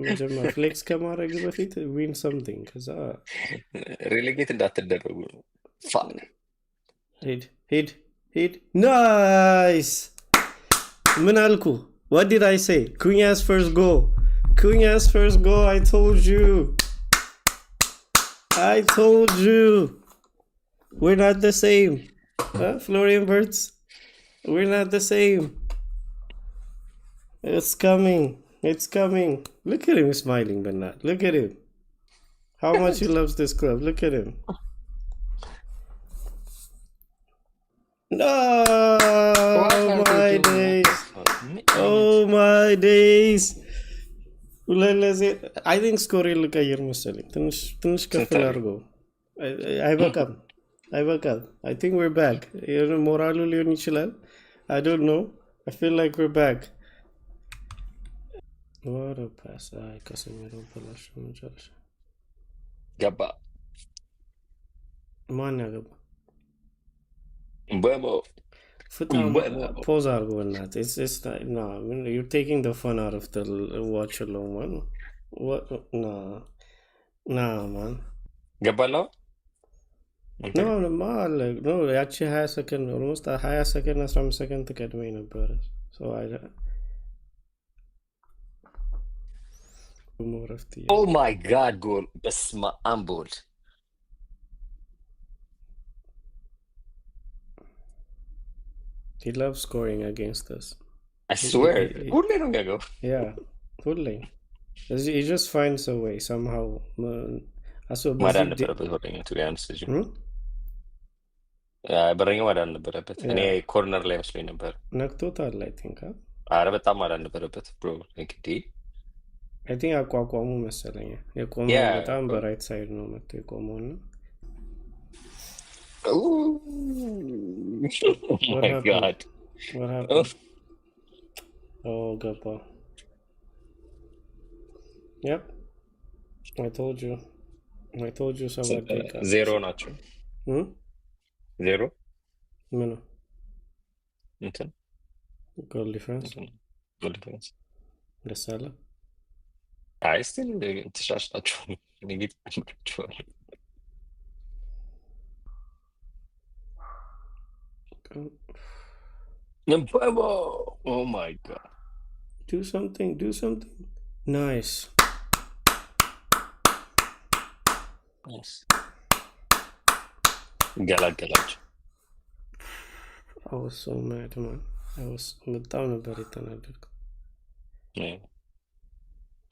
መጀመሪያ ፍሌክስ ከማድረግ በፊት ዊን ሰምቲንግ ከዛ ሬሌጌት እንዳትደረጉ ነው። ፋን ሂድ ሂድ ሂድ ናይስ ምን አልኩ what did I say Cunha's first goal I told you we're not the same Florian Wirtz we're not the same it's coming look at him smiling Bernard look at him how much he loves this club look at him no oh my days I think score ልቀይር መሰለኝ ትንሽ ከፍል አድርገው አይበቃም I think we're back ሞራሉ ሊሆን ይችላል I don't know I feel like we're back what a pass ከሰሜሮ በላሽ መጨረሻ ገባ ማን ያገባ Mbemo. Pause argo not. It's not, no. I mean, you're taking the fun out of the watch alone, man. What? Nah, man. Gabalo? No, no. Actually, high second, almost a higher second as from second to get me in a better. So more of the. Oh my God! Goal. Besma ambul. He loves scoring against us. I swear. Fully don't go. Yeah, fully. He just finds a way somehow. ማዳን ነበረበት ወደኛ to be honest with you. በረኛው ማዳን ነበረበት። እኔ ኮርነር ላይ መስሎኝ ነበር። ነክቶታል I think. አረ በጣም ማዳን ነበረበት bro. እንግዲህ I think አቋቋሙ መሰለኝ የቆመው በጣም በራይት ሳይድ ነው መጥቶ የቆመውና Oh my God. What happened? Oh, Gabba. Yep. I told you somebody. Zero nacho. Zero? No. Okay. Goal difference. The Salah. I still تشاش nacho. نجيب nacho. Oh my God. Do something. Nice. Galaj. I was so mad, man. በጣም ነበር የተናደድኩት።